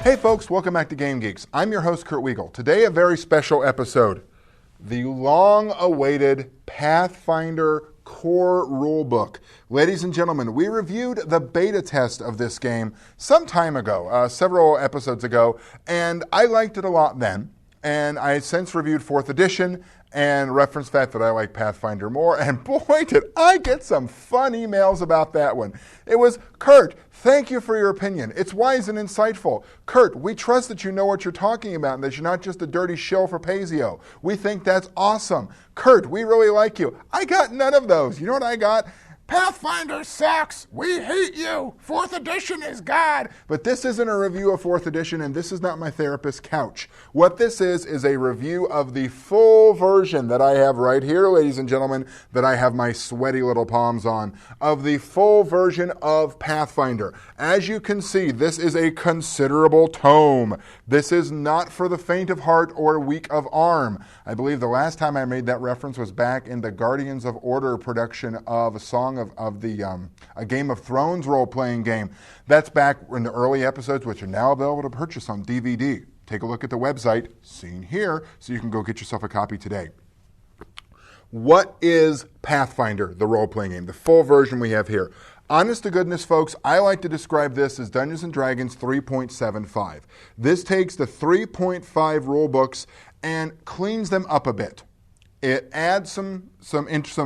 Hey folks, welcome back to Game Geeks. I'm your host, Kurt Wiegel. Today, a very special episode. The long-awaited Pathfinder core rulebook. Ladies and gentlemen, we reviewed the beta test of this game some time ago, several episodes ago, and I liked it a lot then. And I since reviewed 4th edition and referenced the fact that I like Pathfinder more. And boy, did I get some fun emails about that one. It was, Kurt, thank you for your opinion. It's wise and insightful. Kurt, we trust that you know what you're talking about and that you're not just a dirty shill for Paizo. We think that's awesome. Kurt, we really like you. I got none of those. You know what I got? Pathfinder sucks. We hate you. 4th edition is God. But this isn't a review of 4th edition, and this is not my therapist's couch. What this is a review of the full version that I have right here, ladies and gentlemen, that I have my sweaty little palms on, of the full version of Pathfinder. As you can see, this is a considerable tome. This is not for the faint of heart or weak of arm. I believe the last time I made that reference was back in the Guardians of Order production of A Song of the a Game of Thrones role-playing game. That's back in the early episodes, which are now available to purchase on DVD. Take a look at the website, seen here, so you can go get yourself a copy today. What is Pathfinder, the role-playing game? The full version we have here. Honest to goodness, folks, I like to describe this as Dungeons & Dragons 3.75. This takes the 3.5 rule books and cleans them up a bit. It adds some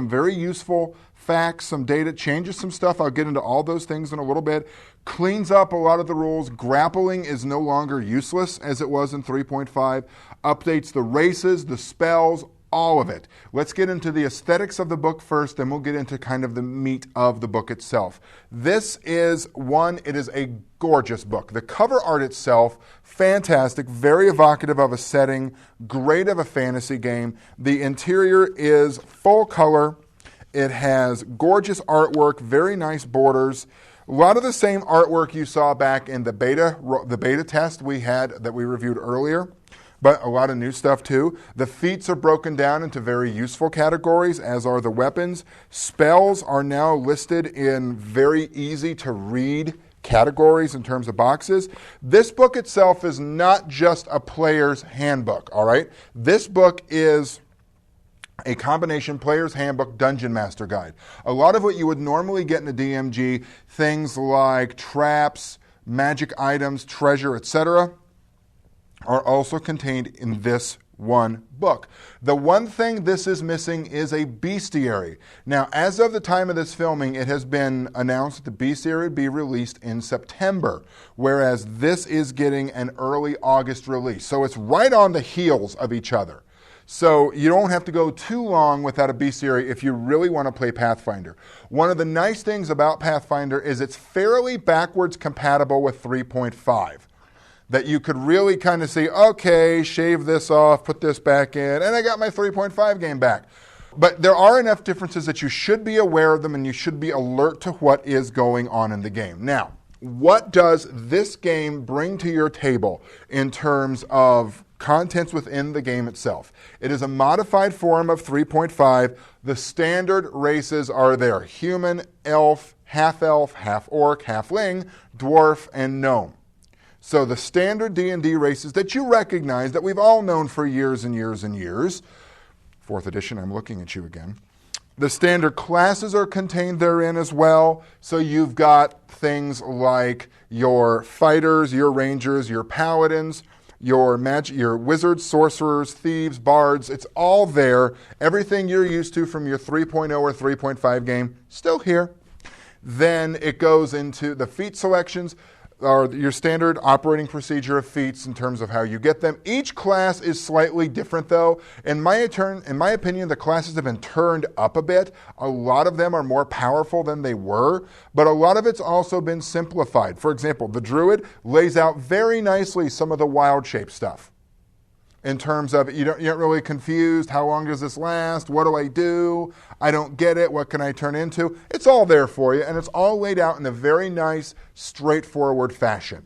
very useful facts, some data, changes some stuff. I'll get into all those things in a little bit. Cleans up a lot of the rules. Grappling is no longer useless as it was in 3.5. Updates the races, the spells, all of it. Let's get into the aesthetics of the book first, then we'll get into kind of the meat of the book itself. This is it is a gorgeous book. The cover art itself, fantastic, very evocative of a setting, great of a fantasy game. The interior is full color. It has gorgeous artwork, very nice borders. A lot of the same artwork you saw back in the beta test we had that we reviewed earlier, but a lot of new stuff too. The feats are broken down into very useful categories, as are the weapons. Spells are now listed in very easy to read categories in terms of boxes. This book itself is not just a player's handbook, all right? This book is a combination player's handbook dungeon master guide. A lot of what you would normally get in a DMG, things like traps, magic items, treasure, etc., are also contained in this one book. The one thing this is missing is a bestiary. Now, as of the time of this filming, it has been announced that the bestiary would be released in September, whereas this is getting an early August release. So it's right on the heels of each other. So you don't have to go too long without a bestiary if you really want to play Pathfinder. One of the nice things about Pathfinder is it's fairly backwards compatible with 3.5. That you could really kind of say, okay, shave this off, put this back in, and I got my 3.5 game back. But there are enough differences that you should be aware of them and you should be alert to what is going on in the game. Now, what does this game bring to your table in terms of contents within the game itself? It is a modified form of 3.5. The standard races are there: human, elf, half-orc, halfling, dwarf, and gnome. So the standard D&D races that you recognize, that we've all known for years and years and years. 4th edition, I'm looking at you again. The standard classes are contained therein as well. So you've got things like your fighters, your rangers, your paladins, your wizards, sorcerers, thieves, bards. It's all there. Everything you're used to from your 3.0 or 3.5 game, still here. Then it goes into the feat selections, or your standard operating procedure of feats in terms of how you get them. Each class is slightly different, though. In my opinion, the classes have been turned up a bit. A lot of them are more powerful than they were, but a lot of it's also been simplified. For example, the Druid lays out very nicely some of the wild shape stuff. In terms of, you're not really confused. How long does this last? What do I do? I don't get it. What can I turn into? It's all there for you, and it's all laid out in a very nice, straightforward fashion.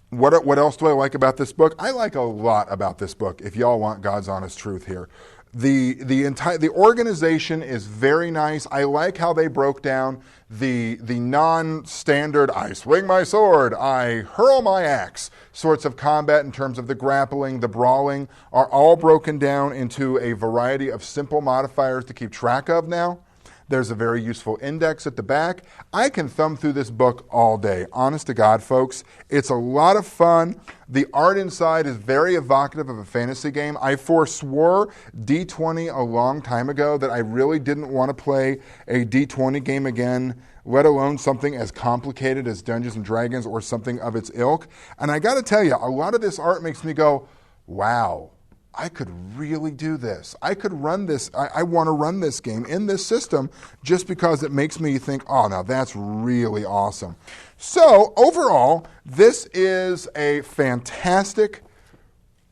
What else do I like about this book? I like a lot about this book, if y'all want God's honest truth here. The organization is very nice. I like how they broke down the non-standard, I swing my sword, I hurl my axe sorts of combat in terms of the grappling, the brawling, are all broken down into a variety of simple modifiers to keep track of now. There's a very useful index at the back. I can thumb through this book all day. Honest to God, folks. It's a lot of fun. The art inside is very evocative of a fantasy game. I forswore D20 a long time ago that I really didn't want to play a D20 game again, let alone something as complicated as Dungeons & Dragons or something of its ilk. And I got to tell you, a lot of this art makes me go, wow. I could really do this. I could run this. I want to run this game in this system just because it makes me think, oh, now that's really awesome. So overall, this is a fantastic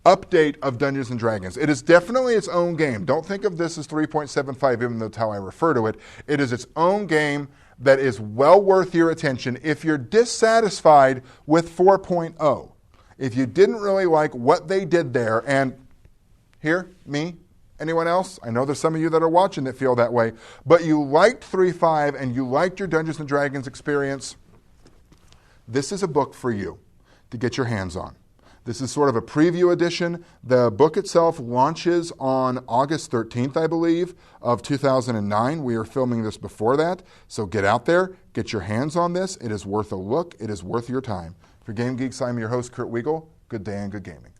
update of Dungeons & Dragons. It is definitely its own game. Don't think of this as 3.75, even though that's how I refer to it. It is its own game that is well worth your attention if you're dissatisfied with 4.0. If you didn't really like what they did there, and here, me, anyone else? I know there's some of you that are watching that feel that way, but you liked 3.5 and you liked your Dungeons & Dragons experience, this is a book for you to get your hands on. This is sort of a preview edition. The book itself launches on August 13th, I believe, of 2009. We are filming this before that, so get out there, get your hands on this. It is worth a look. It is worth your time. For Game Geeks, I'm your host, Kurt Wiegel. Good day and good gaming.